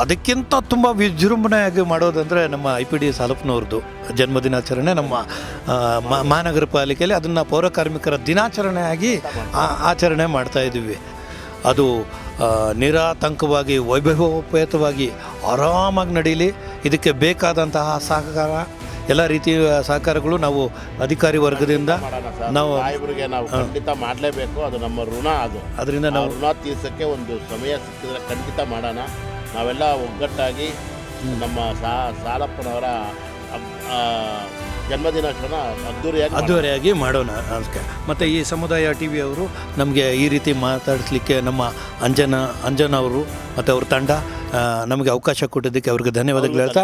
ಅದಕ್ಕಿಂತ ತುಂಬ ವಿಜೃಂಭಣೆಯಾಗಿ ಮಾಡೋದಂದರೆ ನಮ್ಮ IPD ಸಾಲಪ್ಪನವ್ರದ್ದು ಜನ್ಮದಿನಾಚರಣೆ. ನಮ್ಮ ಮಹಾನಗರ ಪಾಲಿಕೆಯಲ್ಲಿ ಅದನ್ನು ಪೌರ ಕಾರ್ಮಿಕರ ದಿನಾಚರಣೆಯಾಗಿ ಆಚರಣೆ ಮಾಡ್ತಾಯಿದ್ದೀವಿ. ಅದು ನಿರಾತಂಕವಾಗಿ ವೈಭವೋಪೇತವಾಗಿ ಆರಾಮಾಗಿ ನಡೀಲಿ. ಇದಕ್ಕೆ ಬೇಕಾದಂತಹ ಸಹಕಾರ, ಎಲ್ಲ ರೀತಿಯ ಸಹಕಾರಗಳು ನಾವು ಅಧಿಕಾರಿ ವರ್ಗದಿಂದ ನಾವು ಖಂಡಿತ ಮಾಡಲೇಬೇಕು. ಅದು ನಮ್ಮ ಋಣ. ಅದರಿಂದ ನಾವು ಋಣ ತೀರ್ಸೋಕ್ಕೆ ಒಂದು ಸಮಯ ಸಿಕ್ಕಿದ್ರೆ ಖಂಡಿತ ಮಾಡೋಣ. ನಾವೆಲ್ಲ ಒಗ್ಗಟ್ಟಾಗಿ ನಮ್ಮ ಸಾಲಪ್ಪನವರ ಜನ್ಮದಿನಾಚರಣೆ ಅದ್ದೂರಿಯಾಗಿ ಮಾಡೋಣ ಅನ್ಸ್ಕೆ. ಮತ್ತು ಈ ಸಮುದಾಯ TV ಅವರು ನಮಗೆ ಈ ರೀತಿ ಮಾತಾಡಿಸ್ಲಿಕ್ಕೆ ನಮ್ಮ ಅಂಜನಾ ಅವರು ಮತ್ತು ಅವ್ರ ತಂಡ ನಮಗೆ ಅವಕಾಶ ಕೊಟ್ಟಿದ್ದಕ್ಕೆ ಅವ್ರಿಗೆ ಧನ್ಯವಾದಗಳು ಹೇಳ್ತಾ,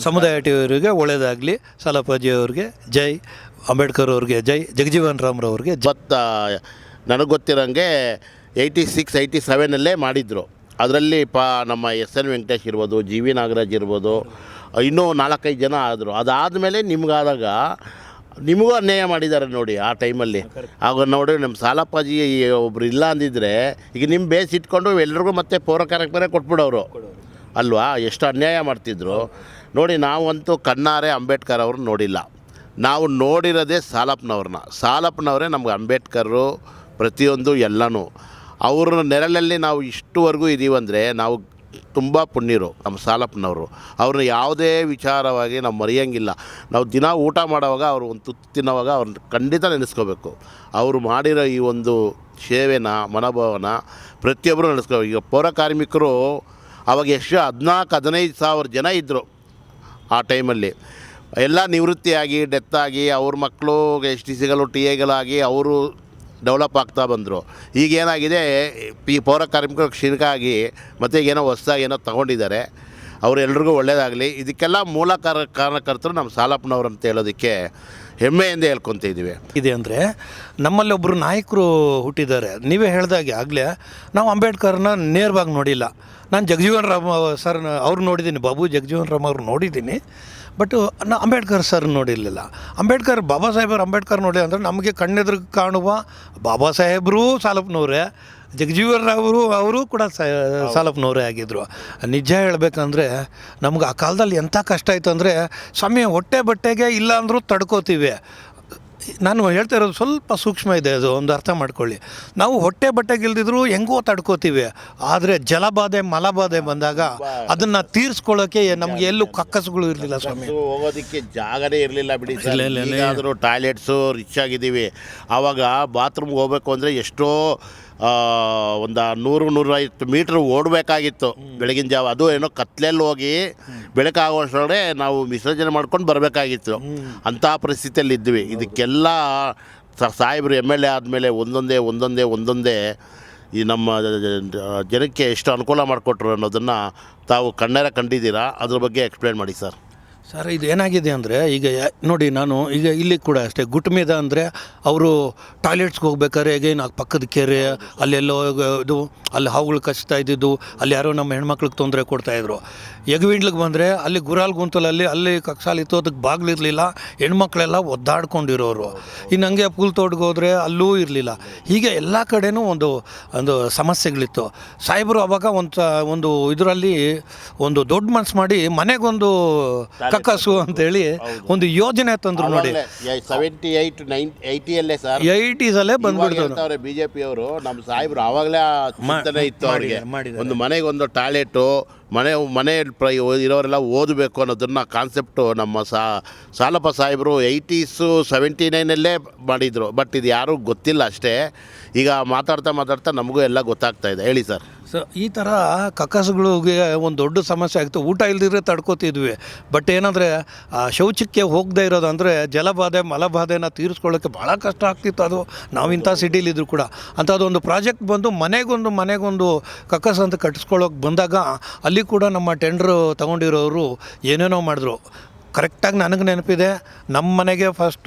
ಸಮುದಾಯ TV ಅವರಿಗೆ ಒಳ್ಳೆಯದಾಗಲಿ. ಸಾಲಪ್ಪಾಜಿ ಅವ್ರಿಗೆ ಜೈ, ಅಂಬೇಡ್ಕರ್ ಅವ್ರಿಗೆ ಜೈ, ಜಗಜೀವನ್ ರಾಮ್ರವ್ರಿಗೆ ನನಗೆ ಗೊತ್ತಿರೋಂಗೆ 86, 87 ಮಾಡಿದರು. ಅದರಲ್ಲಿ ನಮ್ಮ SN ವೆಂಕಟೇಶ್ ಇರ್ಬೋದು, GV ನಾಗರಾಜ್ ಇರ್ಬೋದು, ಇನ್ನೂ 4-5 ಜನ ಆದರು. ಅದಾದಮೇಲೆ ನಿಮಗಾದಾಗ ನಿಮಗೂ ಅನ್ಯಾಯ ಮಾಡಿದ್ದಾರೆ ನೋಡಿ ಆ ಟೈಮಲ್ಲಿ. ಆಗ ನೋಡಿ ನಮ್ಮ ಸಾಲಪ್ಪಾಜಿ ಒಬ್ರು ಇಲ್ಲ ಅಂದಿದ್ರೆ ಈಗ ನಿಮ್ಮ ಬೇಸ್ ಇಟ್ಕೊಂಡು ಎಲ್ರಿಗೂ ಮತ್ತೆ ಪೌರ ಕಾರ್ಮಿಕರೇ ಕೊಟ್ಬಿಡೋರು ಅಲ್ವಾ? ಎಷ್ಟು ಅನ್ಯಾಯ ಮಾಡ್ತಿದ್ರು ನೋಡಿ. ನಾವಂತೂ ಕಣ್ಣಾರೆ ಅಂಬೇಡ್ಕರ್ ಅವ್ರನ್ನ ನೋಡಿಲ್ಲ, ನಾವು ನೋಡಿರೋದೇ ಸಾಲಪ್ಪನವರೇ ನಮ್ಗೆ ಅಂಬೇಡ್ಕರು ಪ್ರತಿಯೊಂದು ಎಲ್ಲನೂ. ಅವ್ರ ನೆರಳಲ್ಲಿ ನಾವು ಇಷ್ಟುವರೆಗೂ ಇದ್ದೀವಂದರೆ ನಾವು ತುಂಬ ಪುಣ್ಯರು. ನಮ್ಮ ಸಾಲಪ್ಪನವರು ಅವ್ರನ್ನ ಯಾವುದೇ ವಿಚಾರವಾಗಿ ನಾವು ಮರೆಯೋಂಗಿಲ್ಲ. ನಾವು ದಿನ ಊಟ ಮಾಡೋವಾಗ ಅವರು ಒಂದು ತುತ್ತು ತಿನ್ನೋವಾಗ ಅವ್ರನ್ನ ಖಂಡಿತ ನೆನೆಸ್ಕೋಬೇಕು. ಅವರು ಮಾಡಿರೋ ಈ ಒಂದು ಸೇವೆನ, ಮನೋಭಾವನ ಪ್ರತಿಯೊಬ್ಬರು ನೆನೆಸ್ಕೋಬೇಕು. ಈಗ ಪೌರ ಕಾರ್ಮಿಕರು ಅವಾಗ ಎಷ್ಟು 14-15 ಸಾವಿರ ಜನ ಇದ್ದರು ಆ ಟೈಮಲ್ಲಿ. ಎಲ್ಲ ನಿವೃತ್ತಿಯಾಗಿ ಡೆತ್ತಾಗಿ ಅವ್ರ ಮಕ್ಕಳು STCಗಳು TAಗಳಾಗಿ ಅವರು ಡೆವಲಪ್ ಆಗ್ತಾ ಬಂದರು. ಈಗೇನಾಗಿದೆ, ಈ ಪೌರ ಕಾರ್ಮಿಕರು ಕ್ಷೀಣಿಕಾಗಿ ಮತ್ತು ಈಗೇನೋ ಹೊಸದಾಗಿ ಏನೋ ತೊಗೊಂಡಿದ್ದಾರೆ. ಅವರೆಲ್ರಿಗೂ ಒಳ್ಳೆಯದಾಗಲಿ. ಇದಕ್ಕೆಲ್ಲ ಮೂಲ ಕಾರಣಕರ್ತರು ನಮ್ಮ ಸಾಲಪ್ಪನವ್ರು ಅಂತ ಹೇಳೋದಕ್ಕೆ ಹೆಮ್ಮೆಯಿಂದ ಹೇಳ್ಕೊತಿದ್ದೀವಿ. ಇದೆ ಅಂದರೆ ನಮ್ಮಲ್ಲಿ ಒಬ್ಬರು ನಾಯಕರು ಹುಟ್ಟಿದ್ದಾರೆ. ನೀವೇ ಹೇಳಿದಾಗೆ ಆಗಲೇ ನಾವು ಅಂಬೇಡ್ಕರ್ನ ನೇರವಾಗಿ ನೋಡಿಲ್ಲ. ನಾನು ಜಗಜೀವನ್ ರಾಮ್ ಸರ್ ಅವ್ರು ನೋಡಿದ್ದೀನಿ, ಬಾಬು ಜಗಜೀವನ್ ರಾಮ್ ಅವ್ರು ನೋಡಿದ್ದೀನಿ. ಬಟ್ ಅಂಬೇಡ್ಕರ್ ಸರ್ ನೋಡಿರಲಿಲ್ಲ. ಬಾಬಾ ಸಾಹೇಬರು ಅಂಬೇಡ್ಕರ್ ನೋಡಿ ಅಂದರೆ ನಮಗೆ ಕಣ್ಣೆದುರಿಗೆ ಕಾಣುವ ಬಾಬಾ ಸಾಹೇಬರು ಸಾಲಪ್ಪನವರೇ, ಜಗಜೀವನ್ ರಾವ್ ಅವರು ಕೂಡ ಸಾಲಪ್ಪನವರೇ ಆಗಿದ್ದರು. ನಿಜ ಹೇಳಬೇಕಂದ್ರೆ ನಮ್ಗೆ ಆ ಕಾಲದಲ್ಲಿ ಎಂಥ ಕಷ್ಟ ಆಯಿತು ಅಂದರೆ, ಸಮಯ ಹೊಟ್ಟೆ ಬಟ್ಟೆಗೆ ಇಲ್ಲ ಅಂದರೂ ತಡ್ಕೋತೀವಿ. ನಾನು ಹೇಳ್ತಾ ಇರೋದು ಸ್ವಲ್ಪ ಸೂಕ್ಷ್ಮ ಇದೆ, ಅದು ಒಂದು ಅರ್ಥ ಮಾಡ್ಕೊಳ್ಳಿ. ನಾವು ಹೊಟ್ಟೆ ಬಟ್ಟೆಗಿಲ್ದಿದ್ರು ಹೆಂಗೋ ತಡ್ಕೋತೀವಿ. ಆದರೆ ಜಲಬಾಧೆ ಮಲಬಾಧೆ ಬಂದಾಗ ಅದನ್ನು ತೀರಿಸ್ಕೊಳ್ಳೋಕ್ಕೆ ನಮಗೆ ಎಲ್ಲೂ ಕಕ್ಕಸುಗಳು ಇರಲಿಲ್ಲ ಸ್ವಾಮಿ. ಹೋಗೋದಕ್ಕೆ ಜಾಗನೇ ಇರಲಿಲ್ಲ ಬಿಡಿ. ಆದರೂ ಟಾಯ್ಲೆಟ್ಸು ರಿಚ್ ಆಗಿದ್ದೀವಿ. ಆವಾಗ ಬಾತ್ರೂಮ್ಗೆ ಹೋಗಬೇಕು ಅಂದರೆ ಎಷ್ಟೋ ಒಂದು 100-150 ಮೀಟ್ರ್ ಓಡಬೇಕಾಗಿತ್ತು ಬೆಳಗಿನ ಜಾವ. ಅದು ಏನೋ ಕತ್ಲೆಯಲ್ಲಿ ಹೋಗಿ ಬೆಳಕಾಗುವಷ್ಟರೊಳಗೆ ನಾವು ವಿಸರ್ಜನೆ ಮಾಡ್ಕೊಂಡು ಬರಬೇಕಾಗಿತ್ತು. ಅಂಥ ಪರಿಸ್ಥಿತಿಯಲ್ಲಿ ಇದ್ವಿ. ಇದಕ್ಕೆಲ್ಲ ಸಾಹೇಬರು MLA ಆದಮೇಲೆ ಒಂದೊಂದೇ ಈ ನಮ್ಮ ಜನಕ್ಕೆ ಎಷ್ಟು ಅನುಕೂಲ ಮಾಡಿಕೊಟ್ರು ಅನ್ನೋದನ್ನು ತಾವು ಕಣ್ಣಾರೆ ಕಂಡಿದ್ದೀರಾ. ಅದ್ರ ಬಗ್ಗೆ ಎಕ್ಸ್ಪ್ಲೇನ್ ಮಾಡಿ ಸರ್. ಸರ್, ಇದು ಏನಾಗಿದೆ ಅಂದರೆ ಈಗ ನೋಡಿ, ನಾನು ಈಗ ಇಲ್ಲಿ ಕೂಡ ಅಷ್ಟೇ ಗುಟ್ಮೇದ ಅಂದರೆ ಅವರು ಟಾಯ್ಲೆಟ್ಸ್ಗೆ ಹೋಗ್ಬೇಕಾದ್ರೆ ಹೇಗೇನು ಪಕ್ಕದ ಕೆರೆ ಅಲ್ಲೆಲ್ಲೋ ಇದು ಅಲ್ಲಿ ಹಾವುಗಳು ಕಚ್ತಾ ಇದ್ದಿದ್ದು, ಅಲ್ಲಿ ಯಾರೋ ನಮ್ಮ ಹೆಣ್ಮಕ್ಳಿಗೆ ತೊಂದರೆ ಕೊಡ್ತಾಯಿದ್ರು. ಯಗವಿಂಡ್ಲಿಗೆ ಬಂದರೆ ಅಲ್ಲಿ ಗುರಾಲ್ ಗುಂತಲಲ್ಲಿ ಅಲ್ಲಿ ಕಕ್ಸಾಲಿತ್ತು, ಅದಕ್ಕೆ ಬಾಗಿಲಿರಲಿಲ್ಲ, ಹೆಣ್ಮಕ್ಳೆಲ್ಲ ಒದ್ದಾಡ್ಕೊಂಡಿರೋರು. ಇನ್ನು ಹಂಗೆ ಪುಲ್ ತೋಟಕ್ಕೆ ಹೋದರೆ ಅಲ್ಲೂ ಇರಲಿಲ್ಲ. ಹೀಗೆ ಎಲ್ಲ ಕಡೆನೂ ಒಂದು ಸಮಸ್ಯೆಗಳಿತ್ತು. ಸಾಹೇಬರು ಅವಾಗ ಒಂದು ಇದರಲ್ಲಿ ಒಂದು ದೊಡ್ಡ ಮನಸ್ಸು ಮಾಡಿ ಮನೆಗೊಂದು ಕಕ್ಕಸು ಅಂತೇಳಿ ಒಂದು ಯೋಜನೆ ತಂದ್ರು ನೋಡಿ. 78-80 ಸರ್, 80ಸಲ್ಲೇ ಬಂದ್ಬಿಡ್ತಾರೆ BJP ಅವರು. ನಮ್ಮ ಸಾಹೇಬರು ಆವಾಗಲೇ ಚಿಂತನೆ ಇತ್ತು ಅವ್ರಿಗೆ, ಒಂದು ಮನೆಗೊಂದು ಟಾಯ್ಲೆಟು, ಮನೆ ಇರೋರೆಲ್ಲ ಓದಬೇಕು ಅನ್ನೋದನ್ನ ಕಾನ್ಸೆಪ್ಟು ನಮ್ಮ ಸಾಲಪ್ಪ ಸಾಹೇಬರು 80s 79 ಮಾಡಿದರು. ಬಟ್ ಇದು ಯಾರೂ ಗೊತ್ತಿಲ್ಲ ಅಷ್ಟೇ. ಈಗ ಮಾತಾಡ್ತಾ ನಮಗೂ ಎಲ್ಲ ಗೊತ್ತಾಗ್ತಾ ಇದೆ. ಹೇಳಿ ಸರ್. ಈ ಥರ ಕಕ್ಕಸುಗಳಿಗೆ ಒಂದು ದೊಡ್ಡ ಸಮಸ್ಯೆ ಆಗಿತ್ತು. ಊಟ ಇಲ್ದಿದ್ರೆ ತಡ್ಕೋತಿದ್ವಿ. ಬಟ್ ಏನಂದರೆ ಶೌಚಕ್ಕೆ ಹೋಗದೇ ಇರೋದು ಅಂದರೆ ಜಲಬಾಧೆ ಮಲಬಾಧೆನ ತೀರಿಸ್ಕೊಳ್ಳೋಕ್ಕೆ ಭಾಳ ಕಷ್ಟ ಆಗ್ತಿತ್ತು. ಅದು ನಾವಿಂಥ ಸಿಟಿಲಿದ್ರು ಕೂಡ ಅಂಥದ್ದೊಂದು ಪ್ರಾಜೆಕ್ಟ್ ಬಂದು ಮನೆಗೊಂದು ಕಕ್ಕಸ್ ಅಂತ ಕಟ್ಟಿಸ್ಕೊಳ್ಳೋಕೆ ಬಂದಾಗ ಅಲ್ಲಿ ಕೂಡ ನಮ್ಮ ಟೆಂಡ್ರು ತೊಗೊಂಡಿರೋರು ಏನೇನೋ ಮಾಡಿದ್ರು. ಕರೆಕ್ಟಾಗಿ ನನಗೆ ನೆನಪಿದೆ, ನಮ್ಮ ಮನೆ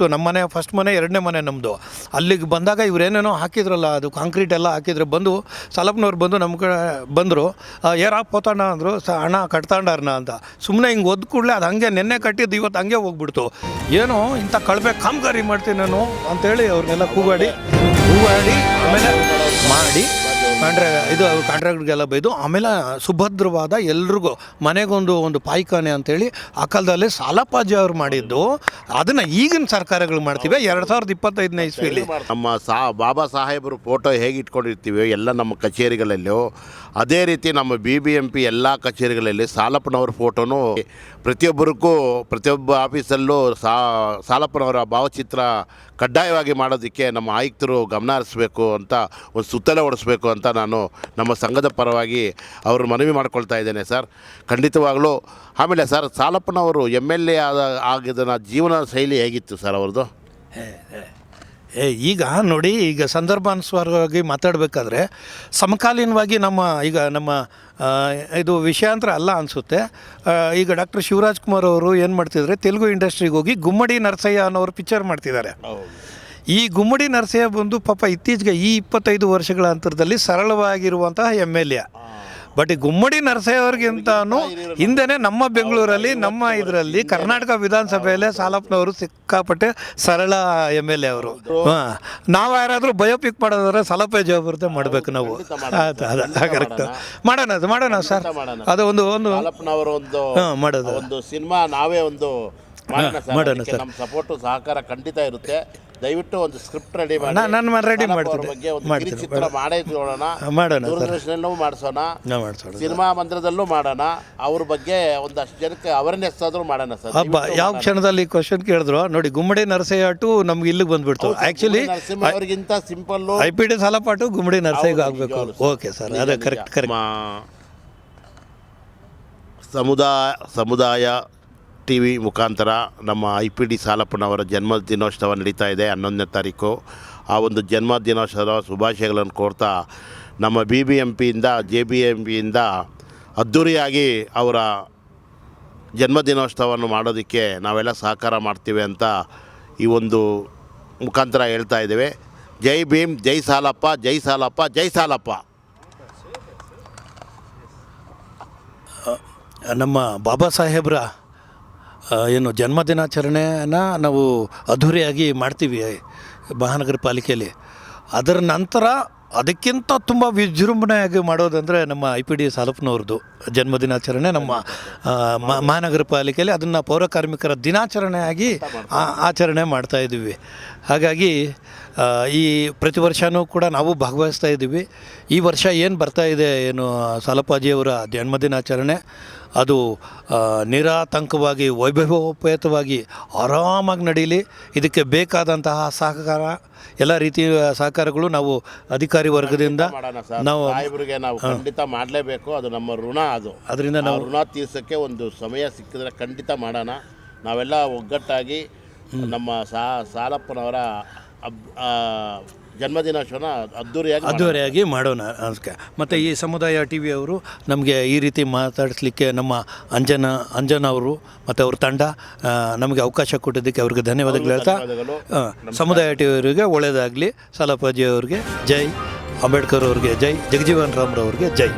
ಫಸ್ಟ್ ಮನೆ, ಎರಡನೇ ಮನೆ ನಮ್ಮದು. ಅಲ್ಲಿಗೆ ಬಂದಾಗ ಇವರೇನೇನೋ ಹಾಕಿದ್ರಲ್ಲ, ಅದು ಕಾಂಕ್ರೀಟ್ ಎಲ್ಲ ಹಾಕಿದ್ರೆ ಸಾಲಪ್ಪನವ್ರು ಬಂದು ನಮ್ಮ ಕಡೆ ಬಂದರು. ಯಾರ ಪೋತಾಣ ಅಂದರು, ಅಣ್ಣ ಕಟ್ತಾಂಡಾರನ ಅಂತ. ಸುಮ್ಮನೆ ಹಿಂಗೆ ಒದ್ದು ಕೂಡಲೇ ಅದು ಹಂಗೆ ನೆನ್ನೆ ಕಟ್ಟಿದ್ದು ಇವತ್ತು ಹಂಗೆ ಹೋಗ್ಬಿಡ್ತು. ಏನೋ ಇಂಥ ಕಳಪೆ ಕಾಮಗಾರಿ ಮಾಡ್ತೀನಿ ನಾನು ಅಂತೇಳಿ ಅವ್ರನ್ನೆಲ್ಲ ಕೂಗಾಡಿ ಆಮೇಲೆ ಮಾಡಿ ಇದು ಕಾಂಟ್ರಾಕ್ಟ್ಗೆಲ್ಲ ಬೈದು ಆಮೇಲೆ ಸುಭದ್ರವಾದ ಎಲ್ರಿಗೂ ಮನೆಗೊಂದು ಪಾಯ್ಖಾನೆ ಅಂತೇಳಿ ಆ ಕಾಲದಲ್ಲಿ ಸಾಲಪ್ಪಾಜಿ ಅವ್ರು ಮಾಡಿದ್ದು ಅದನ್ನು ಈಗಿನ ಸರ್ಕಾರಗಳು ಮಾಡ್ತೀವಿ 2025ನೇ ಇಸ್ವಿಲಿ. ನಮ್ಮ ಬಾಬಾ ಸಾಹೇಬರು ಫೋಟೋ ಹೇಗೆ ಇಟ್ಕೊಂಡಿರ್ತೀವಿ ಎಲ್ಲ ನಮ್ಮ ಕಚೇರಿಗಳಲ್ಲೂ ಅದೇ ರೀತಿ ನಮ್ಮ BBMP ಎಲ್ಲ ಕಚೇರಿಗಳಲ್ಲಿ ಸಾಲಪ್ಪನವ್ರ ಫೋಟೋನು ಪ್ರತಿಯೊಬ್ಬ ಆಫೀಸಲ್ಲೂ ಸಾಲಪ್ಪನವರ ಭಾವಚಿತ್ರ ಕಡ್ಡಾಯವಾಗಿ ಮಾಡೋದಕ್ಕೆ ನಮ್ಮ ಆಯುಕ್ತರು ಗಮನ ಹರಿಸ್ಬೇಕು ಅಂತ ಒಂದು ಸುತ್ತಲೆ ಹೊಡಿಸ್ಬೇಕು ಅಂತ ನಾನು ನಮ್ಮ ಸಂಘದ ಪರವಾಗಿ ಅವರು ಮನವಿ ಮಾಡ್ಕೊಳ್ತಾ ಇದ್ದೇನೆ ಸರ್. ಖಂಡಿತವಾಗಲೂ. ಆಮೇಲೆ ಸರ್, ಸಾಲಪ್ಪನವರು MLA ಆಗಿದ್ದನ ಜೀವನ ಶೈಲಿ ಹೇಗಿತ್ತು ಸರ್ ಅವ್ರದ್ದು? ಈಗ ನೋಡಿ, ಈಗ ಸಂದರ್ಭಾನುಸಾರವಾಗಿ ಮಾತಾಡಬೇಕಾದ್ರೆ ಸಮಕಾಲೀನವಾಗಿ ನಮ್ಮ ಇದು ವಿಷಯಾಂತರ ಅಲ್ಲ ಅನಿಸುತ್ತೆ. ಈಗ ಡಾಕ್ಟರ್ ಶಿವರಾಜ್ ಕುಮಾರ್ ಅವರು ಏನು ಮಾಡ್ತಿದ್ದಾರೆ, ತೆಲುಗು ಇಂಡಸ್ಟ್ರಿಗೆ ಹೋಗಿ ಗುಮ್ಮಡಿ ನರಸಯ್ಯ ಅನ್ನೋರು ಪಿಕ್ಚರ್ ಮಾಡ್ತಿದ್ದಾರೆ. ಈ ಗುಮ್ಮಡಿ ನರಸಯ್ಯ ಬಂದು ಪಾಪ ಇತ್ತೀಚೆಗೆ ಈ 25 ವರ್ಷಗಳ ಅಂತರದಲ್ಲಿ ಸರಳವಾಗಿರುವಂತಹ MLA. ಬಟ್ ಈ ಗುಮ್ಮಡಿ ನರಸಯ್ಯ ಅವ್ರಿಗಿಂತಾನು ಹಿಂದೆನೇ ನಮ್ಮ ಬೆಂಗಳೂರಲ್ಲಿ ನಮ್ಮ ಇದರಲ್ಲಿ ಕರ್ನಾಟಕ ವಿಧಾನಸಭೆಯಲ್ಲೇ ಸಾಲಪ್ಪನವರು ಸಿಕ್ಕಾಪಟ್ಟೆ ಸರಳ MLA ಅವರು. ನಾವು ಯಾರಾದರೂ ಬಯೋಪಿಕ್ ಮಾಡೋದಾದ್ರೆ ಸಾಲಪ್ಪ ಜವಾಬ್ದಾರಿ ಮಾಡಬೇಕು ನಾವು. ಕರೆಕ್ಟ್, ಮಾಡೋಣ ಸರ್. ಅದು ಒಂದು ಮಾಡೋದು ಒಂದು ಸಿನಿಮಾ ನಾವೇ ಮಾಡೋಣ ಸರ್. ನಮ್ಮ ಸಪೋರ್ಟು ಸಹಕಾರ ಖಂಡಿತ ಇರುತ್ತೆ. ದಯವಿಟ್ಟು ಒಂದು ಸ್ಕ್ರಿಪ್ಟ್ ರೆಡಿ ಮಾಡಿ, ನಾನು ರೆಡಿ ಮಾಡ್ತೀನಿ. ಮಾಡೋಣ ದೂರದರ್ಶನಲ್ಲೂ ಮಾಡಿಸೋಣ, ಸಿನಿಮಾ ಮಂದಿರದಲ್ಲೂ ಮಾಡೋಣ. ಅವ್ರ ಬಗ್ಗೆ ಒಂದಷ್ಟು ಜನಕ್ಕೆ ಅವೇರ್ನೆಸ್ ಆದ್ರೂ ಮಾಡೋಣ ಸರ್. ಯಾವ ಕ್ಷಣದಲ್ಲಿ ಕ್ವಶನ್ ಕೇಳಿದ್ರು ನೋಡಿ, ಗುಮ್ಮಡಿ ನರಸಯ್ಯ ಟು ನಮ್ಗೆ ಇಲ್ಲಿಗೆ ಬಂದ್ಬಿಡ್ತು. ಆ್ಯಕ್ಚುಲಿ ಅವ್ರಿಗಿಂತ ಸಿಂಪಲ್ IPD ಸಾಲಪಾಟು ಗುಮ್ಮಡಿ ನರಸಯ್ಯಗೆ ಆಗಬೇಕು. ಓಕೆ ಸರ್, ಅದೇ ಕರೆಕ್ಟ್. ಸಮುದಾಯ TV ಮುಖಾಂತರ ನಮ್ಮ IPD ಸಾಲಪ್ಪನವರ ಜನ್ಮದಿನೋತ್ಸವ ನಡೀತಾ ಇದೆ 11ನೇ ತಾರೀಕು. ಆ ಒಂದು ಜನ್ಮದಿನೋತ್ಸವ ಶುಭಾಶಯಗಳನ್ನು ಕೋರ್ತಾ ನಮ್ಮ BBMPಯಿಂದ JBMPಯಿಂದ ಅದ್ಧೂರಿಯಾಗಿ ಅವರ ಜನ್ಮದಿನೋತ್ಸವವನ್ನು ಮಾಡೋದಕ್ಕೆ ನಾವೆಲ್ಲ ಸಹಕಾರ ಮಾಡ್ತೀವಿ ಅಂತ ಈ ಒಂದು ಮುಖಾಂತರ ಹೇಳ್ತಾ ಇದ್ದೇವೆ. ಜೈ ಭೀಮ್, ಜೈ ಸಾಲಪ್ಪ, ಜೈ ಸಾಲಪ್ಪ, ಜೈ ಸಾಲಪ್ಪ. ನಮ್ಮ ಬಾಬಾ ಸಾಹೇಬ್ರ ಏನು ಜನ್ಮದಿನಾಚರಣೆನ ನಾವು ಅದ್ಧೂರಿಯಾಗಿ ಮಾಡ್ತೀವಿ ಮಹಾನಗರ ಪಾಲಿಕೆಯಲ್ಲಿ. ಅದರ ನಂತರ ಅದಕ್ಕಿಂತ ತುಂಬ ವಿಜೃಂಭಣೆಯಾಗಿ ಮಾಡೋದಂದರೆ ನಮ್ಮ IPD ಸಾಲಪ್ಪನವ್ರದ್ದು ಜನ್ಮದಿನಾಚರಣೆ ನಮ್ಮ ಮಹಾನಗರ ಪಾಲಿಕೆಯಲ್ಲಿ. ಅದನ್ನು ಪೌರ ಕಾರ್ಮಿಕರ ದಿನಾಚರಣೆಯಾಗಿ ಆಚರಣೆ ಮಾಡ್ತಾಯಿದ್ದೀವಿ. ಹಾಗಾಗಿ ಈ ಪ್ರತಿ ವರ್ಷವೂ ಕೂಡ ನಾವು ಭಾಗವಹಿಸ್ತಾ ಇದ್ದೀವಿ. ಈ ವರ್ಷ ಏನು ಬರ್ತಾಯಿದೆ, ಏನು ಸಾಲಪ್ಪಾಜಿಯವರ ಜನ್ಮದಿನಾಚರಣೆ, ಅದು ನಿರಾತಂಕವಾಗಿ ವೈಭವೋಪೇತವಾಗಿ ಆರಾಮಾಗಿ ನಡೀಲಿ. ಇದಕ್ಕೆ ಬೇಕಾದಂತಹ ಸಹಕಾರ, ಎಲ್ಲ ರೀತಿಯ ಸಹಕಾರಗಳು ನಾವು ಅಧಿಕಾರಿ ವರ್ಗದಿಂದ ನಾವು ಖಂಡಿತ ಮಾಡಲೇಬೇಕು. ಅದು ನಮ್ಮ ಋಣ. ಅದರಿಂದ ನಾವು ಋಣ ತೀರ್ಸೋಕ್ಕೆ ಒಂದು ಸಮಯ ಸಿಕ್ಕಿದ್ರೆ ಖಂಡಿತ ಮಾಡೋಣ. ನಾವೆಲ್ಲ ಒಗ್ಗಟ್ಟಾಗಿ ನಮ್ಮ ಸಾಲಪ್ಪನವರ ಜನ್ಮದಿನಾಚರಣೆ ಅದ್ಧೂರಿಯಾಗಿ ಮಾಡೋಣ ಅನ್ಸ್ಕೆ. ಮತ್ತು ಈ ಸಮುದಾಯ TV ಅವರು ನಮಗೆ ಈ ರೀತಿ ಮಾತಾಡಿಸ್ಲಿಕ್ಕೆ ನಮ್ಮ ಅಂಜನಾ ಅವರು ಮತ್ತು ಅವ್ರ ತಂಡ ನಮಗೆ ಅವಕಾಶ ಕೊಟ್ಟಿದ್ದಕ್ಕೆ ಅವ್ರಿಗೆ ಧನ್ಯವಾದಗಳು ಹೇಳ್ತಾ, ಸಮುದಾಯ TV ಅವರಿಗೆ ಒಳ್ಳೆಯದಾಗಲಿ. ಸಾಲಪ್ಪಾಜಿ ಅವ್ರಿಗೆ ಜೈ, ಅಂಬೇಡ್ಕರ್ ಅವ್ರಿಗೆ ಜೈ, ಜಗಜೀವನ್ ರಾಮ್ರವ್ರಿಗೆ ಜೈ.